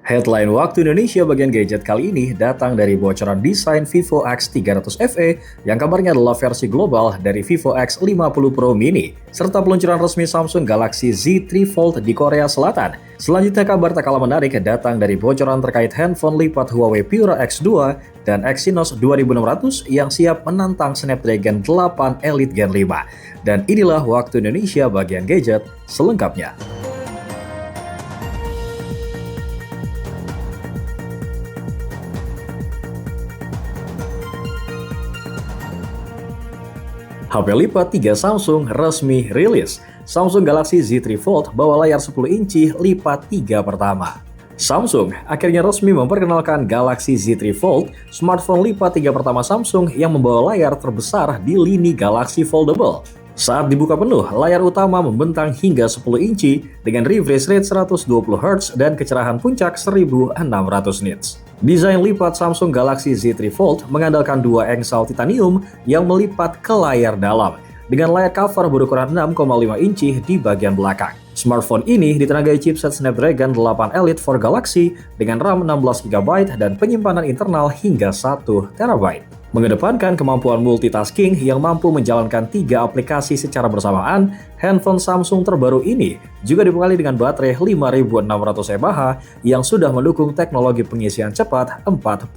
Headline Waktu Indonesia bagian gadget kali ini datang dari bocoran desain Vivo X300 FE yang kabarnya adalah versi global dari Vivo X50 Pro Mini, serta peluncuran resmi Samsung Galaxy Z3 Fold di Korea Selatan. Selanjutnya kabar tak kalah menarik datang dari bocoran terkait handphone lipat Huawei Pura X2 dan Exynos 2600 yang siap menantang Snapdragon 8 Elite Gen 5. Dan inilah Waktu Indonesia bagian gadget selengkapnya. HP lipat 3 Samsung resmi rilis. Samsung Galaxy Z3 Fold bawa layar 10 inci lipat 3 pertama. Samsung akhirnya resmi memperkenalkan Galaxy Z3 Fold, smartphone lipat 3 pertama Samsung yang membawa layar terbesar di lini Galaxy Foldable. Saat dibuka penuh, layar utama membentang hingga 10 inci dengan refresh rate 120Hz dan kecerahan puncak 1600 nits. Desain lipat Samsung Galaxy Z3 Fold mengandalkan dua engsel titanium yang melipat ke layar dalam, dengan layar cover berukuran 6,5 inci di bagian belakang. Smartphone ini ditenagai chipset Snapdragon 8 Elite for Galaxy dengan RAM 16GB dan penyimpanan internal hingga 1TB. Mengedepankan kemampuan multitasking yang mampu menjalankan 3 aplikasi secara bersamaan, handphone Samsung terbaru ini juga dibekali dengan baterai 5600 mAh yang sudah mendukung teknologi pengisian cepat 45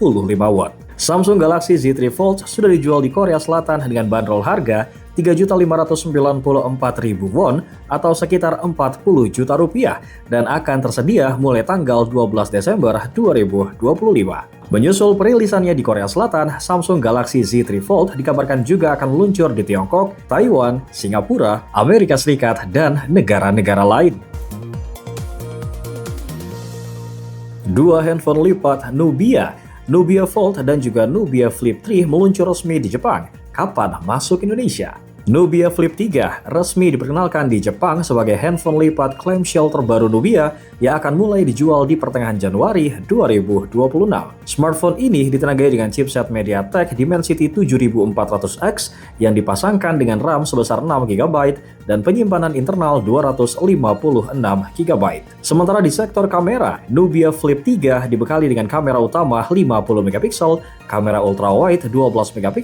Watt. Samsung Galaxy Z3 Fold sudah dijual di Korea Selatan dengan bandrol harga 3.594.000 won atau sekitar 40 juta rupiah dan akan tersedia mulai tanggal 12 Desember 2025. Menyusul perilisannya di Korea Selatan, Samsung Galaxy Z3 Fold dikabarkan juga akan meluncur di Tiongkok, Taiwan, Singapura, Amerika Serikat, dan negara-negara lain. Dua handphone lipat Nubia Fold dan juga Nubia Flip 3 meluncur resmi di Jepang. Kapan masuk Indonesia? Nubia Flip 3 resmi diperkenalkan di Jepang sebagai handphone lipat clamshell terbaru Nubia yang akan mulai dijual di pertengahan Januari 2026. Smartphone ini ditenagai dengan chipset MediaTek Dimensity 7400X yang dipasangkan dengan RAM sebesar 6GB dan penyimpanan internal 256GB. Sementara di sektor kamera, Nubia Flip 3 dibekali dengan kamera utama 50MP, kamera ultrawide 12MP,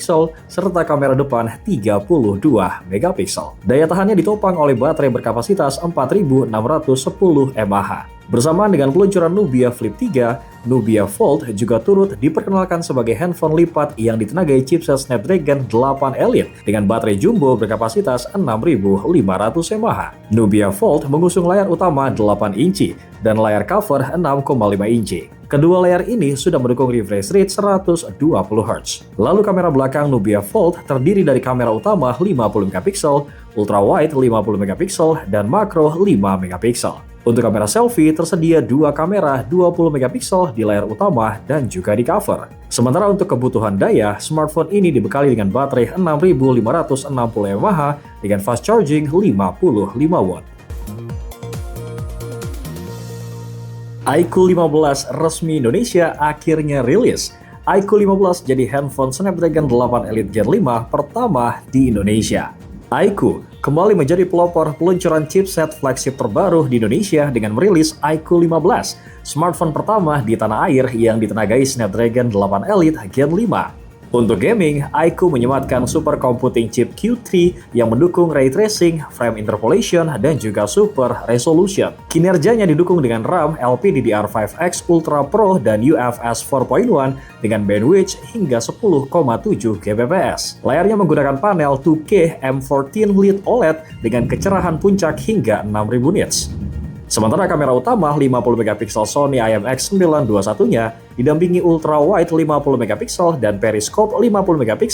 serta kamera depan 32MP. Daya tahannya ditopang oleh baterai berkapasitas 4610 mAh. Bersamaan dengan peluncuran Nubia Flip 3, Nubia Fold juga turut diperkenalkan sebagai handphone lipat yang ditenagai chipset Snapdragon 8 Elite dengan baterai jumbo berkapasitas 6500 mAh. Nubia Fold mengusung layar utama 8 inci dan layar cover 6,5 inci. Kedua layar ini sudah mendukung refresh rate 120Hz. Lalu kamera belakang Nubia Fold terdiri dari kamera utama 50MP, ultrawide 50MP, dan makro 5MP. Untuk kamera selfie tersedia dua kamera 20MP di layar utama dan juga di cover. Sementara untuk kebutuhan daya, smartphone ini dibekali dengan baterai 6560 mAh dengan fast charging 55 Watt. iQOO 15 resmi Indonesia akhirnya rilis. iQOO 15 jadi handphone Snapdragon 8 Elite Gen 5 pertama di Indonesia. iQOO kembali menjadi pelopor peluncuran chipset flagship terbaru di Indonesia dengan merilis iQOO 15, smartphone pertama di tanah air yang ditenagai Snapdragon 8 Elite Gen 5. Untuk gaming, iQOO menyematkan super computing chip Q3 yang mendukung ray tracing, frame interpolation, dan juga super resolution. Kinerjanya didukung dengan RAM LPDDR5X Ultra Pro dan UFS 4.1 dengan bandwidth hingga 10,7 Gbps. Layarnya menggunakan panel 2K M14 Lit OLED dengan kecerahan puncak hingga 6000 nits. Sementara kamera utama 50MP Sony IMX921-nya didampingi ultrawide 50MP dan periskop 50MP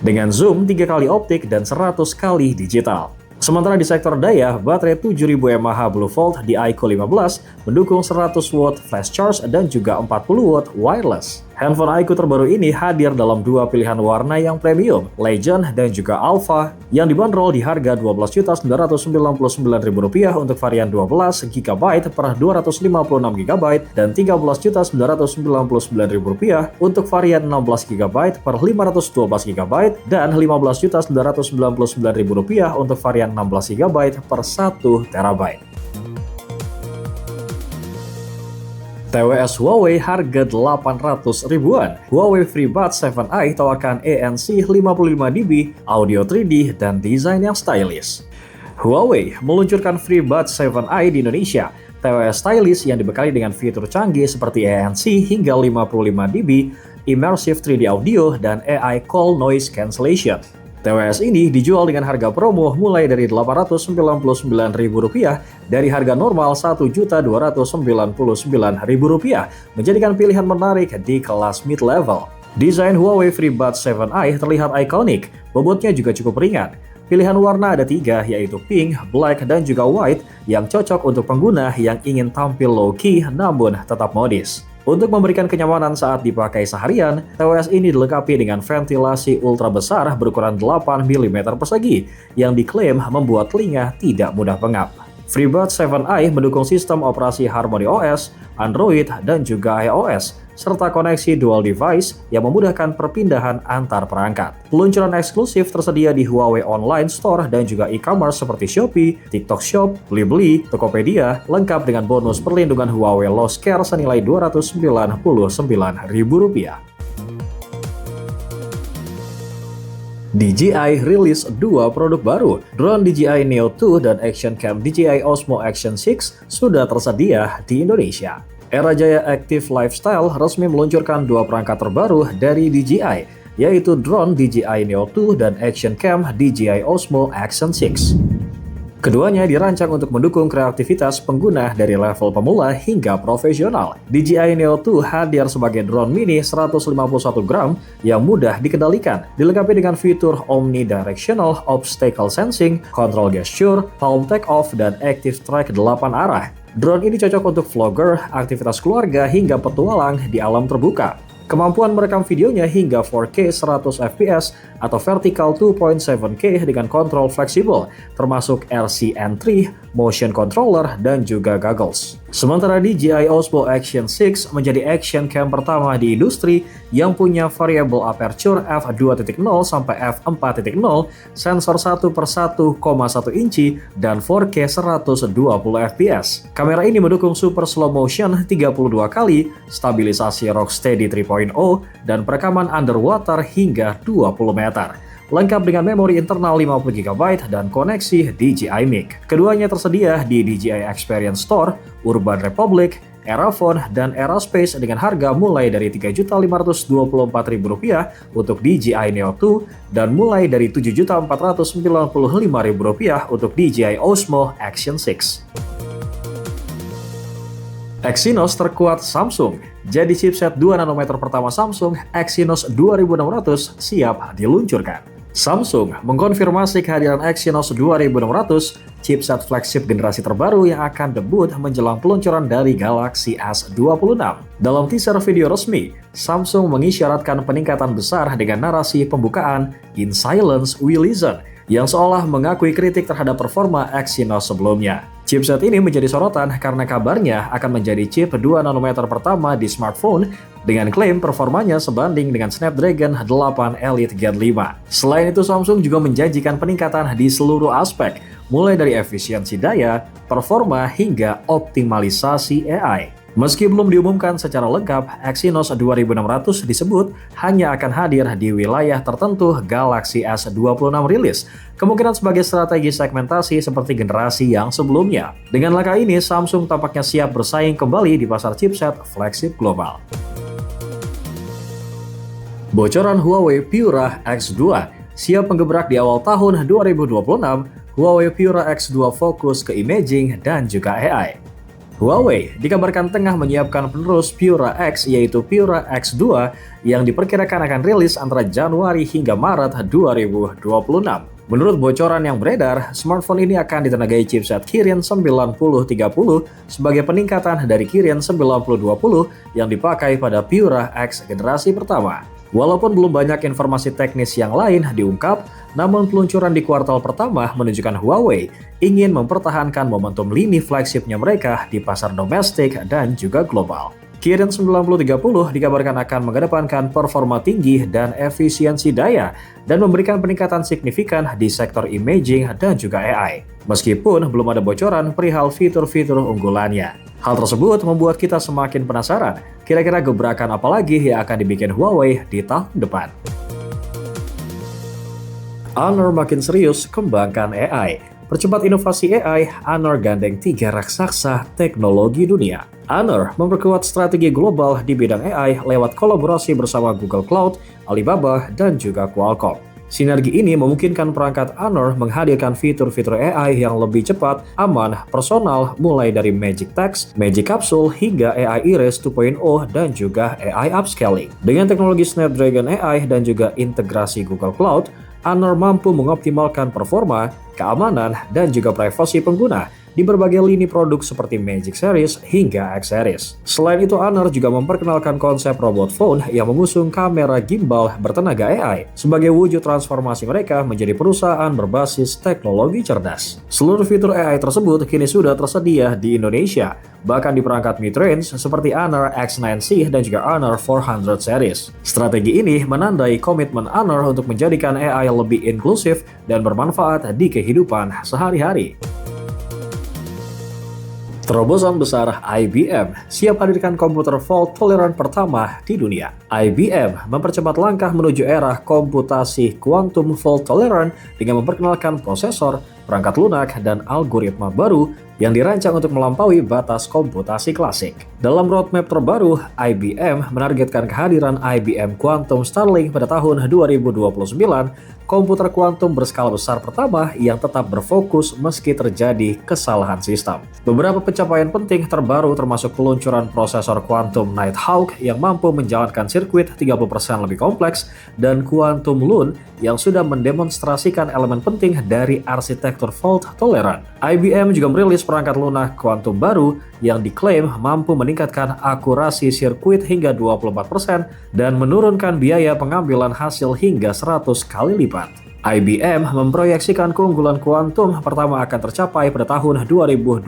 dengan zoom 3 kali optik dan 100 kali digital. Sementara di sektor daya, baterai 7000 mAh Blue Volt di iQOO 15 mendukung 100W flash charge dan juga 40W wireless. Handphone iQOO terbaru ini hadir dalam dua pilihan warna yang premium, Legend dan juga Alpha, yang dibanderol di harga Rp12.999.000 untuk varian 12GB per 256GB dan Rp13.999.000 untuk varian 16GB per 512GB dan Rp15.999.000 untuk varian 16GB per 1TB. TWS Huawei harga 800 ribuan. Huawei FreeBuds 7i tawarkan ANC 55dB, audio 3D, dan desain yang stylish. Huawei meluncurkan FreeBuds 7i di Indonesia. TWS stylish yang dibekali dengan fitur canggih seperti ANC hingga 55dB, immersive 3D audio, dan AI Call Noise Cancellation. TWS ini dijual dengan harga promo mulai dari Rp899.000 dari harga normal Rp1.299.000, menjadikan pilihan menarik di kelas mid-level. Desain Huawei FreeBuds 7i terlihat ikonik, bobotnya juga cukup ringan. Pilihan warna ada 3, yaitu pink, black, dan juga white, yang cocok untuk pengguna yang ingin tampil low-key namun tetap modis. Untuk memberikan kenyamanan saat dipakai seharian, TWS ini dilengkapi dengan ventilasi ultra besar berukuran 8 mm persegi yang diklaim membuat telinga tidak mudah pengap. FreeBuds 7i mendukung sistem operasi Harmony OS, Android, dan juga iOS, serta koneksi dual device yang memudahkan perpindahan antar perangkat. Peluncuran eksklusif tersedia di Huawei Online Store dan juga e-commerce seperti Shopee, TikTok Shop, Blibli, Tokopedia, lengkap dengan bonus perlindungan Huawei Lost Care senilai Rp299.000. DJI rilis 2 produk baru. Drone DJI Neo 2 dan Action Cam DJI Osmo Action 6 sudah tersedia di Indonesia. Era Jaya Active Lifestyle resmi meluncurkan 2 perangkat terbaru dari DJI, yaitu drone DJI Neo 2 dan Action Cam DJI Osmo Action 6. Keduanya dirancang untuk mendukung kreativitas pengguna dari level pemula hingga profesional. DJI Neo 2 hadir sebagai drone mini 151 gram yang mudah dikendalikan, dilengkapi dengan fitur Omnidirectional Obstacle Sensing, Control Gesture, Palm Take-Off, dan Active Track 8 arah. Drone ini cocok untuk vlogger, aktivitas keluarga, hingga petualang di alam terbuka. Kemampuan merekam videonya hingga 4K 100 fps atau vertical 2.7K dengan kontrol fleksibel, termasuk RCN3, motion controller, dan juga goggles. Sementara DJI Osmo Action 6 menjadi action cam pertama di industri yang punya variable aperture f2.0 sampai f4.0, sensor 1/1,1 inci, dan 4K 120 fps. Kamera ini mendukung super slow motion 32 kali, stabilisasi Rocksteady 3.0, dan perekaman underwater hingga 20 meter. Lengkap dengan memori internal 50 GB dan koneksi DJI Mic. Keduanya tersedia di DJI Experience Store, Urban Republic, Erafone, dan Eraspace dengan harga mulai dari Rp3.524.000 untuk DJI Neo 2 dan mulai dari Rp7.495.000 untuk DJI Osmo Action 6. Exynos terkuat Samsung. Jadi chipset 2 nanometer pertama Samsung, Exynos 2600, siap diluncurkan. Samsung mengkonfirmasi kehadiran Exynos 2600, chipset flagship generasi terbaru yang akan debut menjelang peluncuran dari Galaxy S26. Dalam teaser video resmi, Samsung mengisyaratkan peningkatan besar dengan narasi pembukaan "In Silence We Listen", yang seolah mengakui kritik terhadap performa Exynos sebelumnya. Chipset ini menjadi sorotan karena kabarnya akan menjadi chip 2 nanometer pertama di smartphone dengan klaim performanya sebanding dengan Snapdragon 8 Elite Gen 5. Selain itu, Samsung juga menjanjikan peningkatan di seluruh aspek, mulai dari efisiensi daya, performa, hingga optimalisasi AI. Meski belum diumumkan secara lengkap, Exynos 2600 disebut hanya akan hadir di wilayah tertentu Galaxy S26 rilis, kemungkinan sebagai strategi segmentasi seperti generasi yang sebelumnya. Dengan langkah ini, Samsung tampaknya siap bersaing kembali di pasar chipset flagship global. Bocoran Huawei Pura X2 siap menggebrak di awal tahun 2026, Huawei Pura X2 fokus ke imaging dan juga AI. Huawei dikabarkan tengah menyiapkan penerus Pura X, yaitu Pura X2 yang diperkirakan akan rilis antara Januari hingga Maret 2026. Menurut bocoran yang beredar, smartphone ini akan ditenagai chipset Kirin 9030 sebagai peningkatan dari Kirin 9020 yang dipakai pada Pura X generasi pertama. Walaupun belum banyak informasi teknis yang lain diungkap, namun peluncuran di kuartal pertama menunjukkan Huawei ingin mempertahankan momentum lini flagshipnya mereka di pasar domestik dan juga global. Kirin 9030 dikabarkan akan mengedepankan performa tinggi dan efisiensi daya dan memberikan peningkatan signifikan di sektor imaging dan juga AI. Meskipun belum ada bocoran perihal fitur-fitur unggulannya. Hal tersebut membuat kita semakin penasaran, kira-kira gebrakan apa lagi yang akan dibikin Huawei di tahun depan. Honor makin serius kembangkan AI. Percepat inovasi AI, Honor gandeng 3 raksasa teknologi dunia. Honor memperkuat strategi global di bidang AI lewat kolaborasi bersama Google Cloud, Alibaba, dan juga Qualcomm. Sinergi ini memungkinkan perangkat Honor menghadirkan fitur-fitur AI yang lebih cepat, aman, personal, mulai dari Magic Text, Magic Capsule, hingga AI Iris 2.0 dan juga AI Upscaling. Dengan teknologi Snapdragon AI dan juga integrasi Google Cloud, Honor mampu mengoptimalkan performa, keamanan, dan juga privasi pengguna di berbagai lini produk seperti Magic Series hingga X Series. Selain itu, Honor juga memperkenalkan konsep robot phone yang mengusung kamera gimbal bertenaga AI sebagai wujud transformasi mereka menjadi perusahaan berbasis teknologi cerdas. Seluruh fitur AI tersebut kini sudah tersedia di Indonesia, bahkan di perangkat mid-range seperti Honor X9C dan juga Honor 400 series. Strategi ini menandai komitmen Honor untuk menjadikan AI lebih inklusif dan bermanfaat di kehidupan sehari-hari. Terobosan besar IBM siap hadirkan komputer fault tolerant pertama di dunia. IBM mempercepat langkah menuju era komputasi quantum fault tolerant dengan memperkenalkan prosesor, perangkat lunak, dan algoritma baru yang dirancang untuk melampaui batas komputasi klasik. Dalam roadmap terbaru, IBM menargetkan kehadiran IBM Quantum Starling pada tahun 2029, komputer kuantum berskala besar pertama yang tetap berfokus meski terjadi kesalahan sistem. Beberapa pencapaian penting terbaru termasuk peluncuran prosesor kuantum Nighthawk yang mampu menjalankan sirkuit 30% lebih kompleks dan Quantum Loon yang sudah mendemonstrasikan elemen penting dari arsitektur fault tolerant. IBM juga merilis perangkat lunak kuantum baru yang diklaim mampu meningkatkan akurasi sirkuit hingga 24% dan menurunkan biaya pengambilan hasil hingga 100 kali lipat. IBM memproyeksikan keunggulan kuantum pertama akan tercapai pada tahun 2026,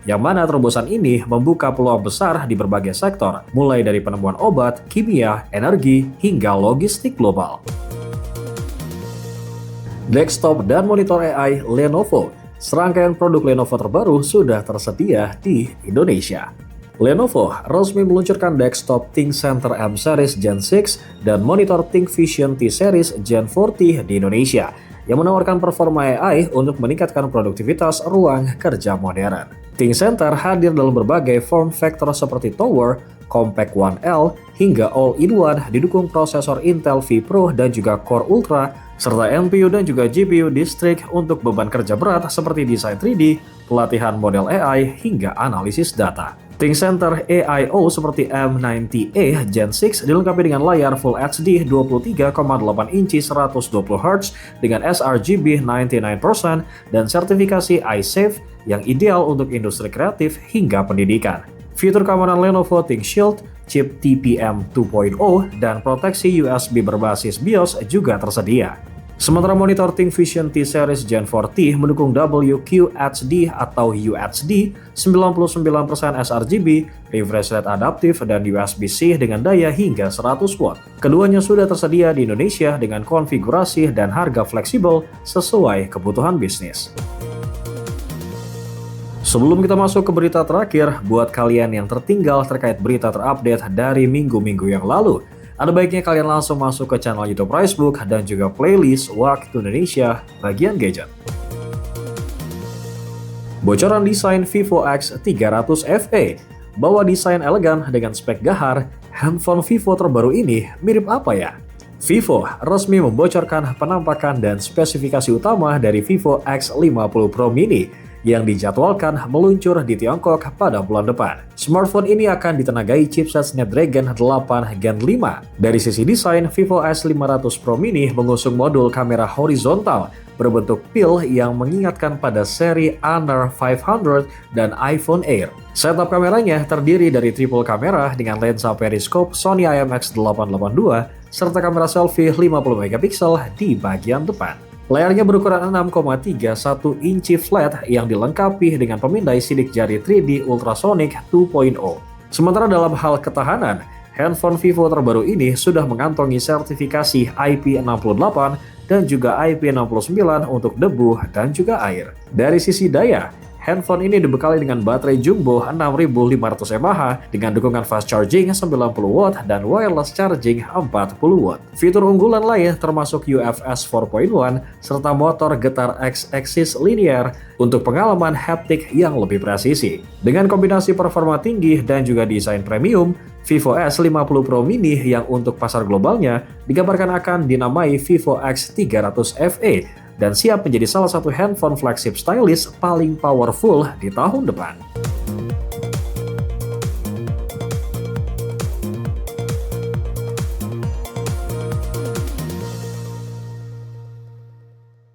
yang mana terobosan ini membuka peluang besar di berbagai sektor, mulai dari penemuan obat, kimia, energi, hingga logistik global. Desktop dan monitor AI Lenovo. Serangkaian produk Lenovo terbaru sudah tersedia di Indonesia. Lenovo resmi meluncurkan desktop ThinkCentre M Series Gen 6 dan monitor ThinkVision T Series Gen 40 di Indonesia yang menawarkan performa AI untuk meningkatkan produktivitas ruang kerja modern. ThinkCentre hadir dalam berbagai form factor seperti Tower, Compact One L, hingga All-in-One didukung prosesor Intel vPro dan juga Core Ultra, serta NPU dan juga GPU distrik untuk beban kerja berat seperti desain 3D, pelatihan model AI, hingga analisis data. ThinkCentre AIO seperti M90A Gen 6 dilengkapi dengan layar Full HD 23,8 inci 120Hz dengan sRGB 99% dan sertifikasi iSafe yang ideal untuk industri kreatif hingga pendidikan. Fitur keamanan Lenovo ThinkShield, chip TPM 2.0, dan proteksi USB berbasis BIOS juga tersedia. Sementara monitor ThinkVision T Series Gen 40 mendukung WQHD atau UHD, 99% sRGB, refresh rate adaptif, dan USB-C dengan daya hingga 100 watt. Keduanya sudah tersedia di Indonesia dengan konfigurasi dan harga fleksibel sesuai kebutuhan bisnis. Sebelum kita masuk ke berita terakhir, buat kalian yang tertinggal terkait berita terupdate dari minggu-minggu yang lalu, ada baiknya kalian langsung masuk ke channel YouTube Ricebook dan juga playlist Waktu Indonesia bagian gadget. Bocoran desain Vivo X300 FE. Bawa desain elegan dengan spek gahar, handphone Vivo terbaru ini mirip apa ya? Vivo resmi membocorkan penampakan dan spesifikasi utama dari Vivo X50 Pro Mini yang dijadwalkan meluncur di Tiongkok pada bulan depan. Smartphone ini akan ditenagai chipset Snapdragon 8 Gen 5. Dari sisi desain, Vivo S500 Pro Mini mengusung modul kamera horizontal berbentuk pil yang mengingatkan pada seri Honor 500 dan iPhone Air. Setup kameranya terdiri dari triple kamera dengan lensa periskop Sony IMX882 serta kamera selfie 50 megapiksel di bagian depan. Layarnya berukuran 6,31 inci flat yang dilengkapi dengan pemindai sidik jari 3D Ultrasonic 2.0. Sementara dalam hal ketahanan, handphone Vivo terbaru ini sudah mengantongi sertifikasi IP68 dan juga IP69 untuk debu dan juga air. Dari sisi daya, handphone ini dibekali dengan baterai jumbo 6500 mAh dengan dukungan fast charging 90W dan wireless charging 40W. Fitur unggulan lain termasuk UFS 4.1 serta motor getar X-axis linear untuk pengalaman haptik yang lebih presisi. Dengan kombinasi performa tinggi dan juga desain premium, Vivo S50 Pro Mini yang untuk pasar globalnya digambarkan akan dinamai Vivo X300 FE dan siap menjadi salah satu handphone flagship stylish paling powerful di tahun depan.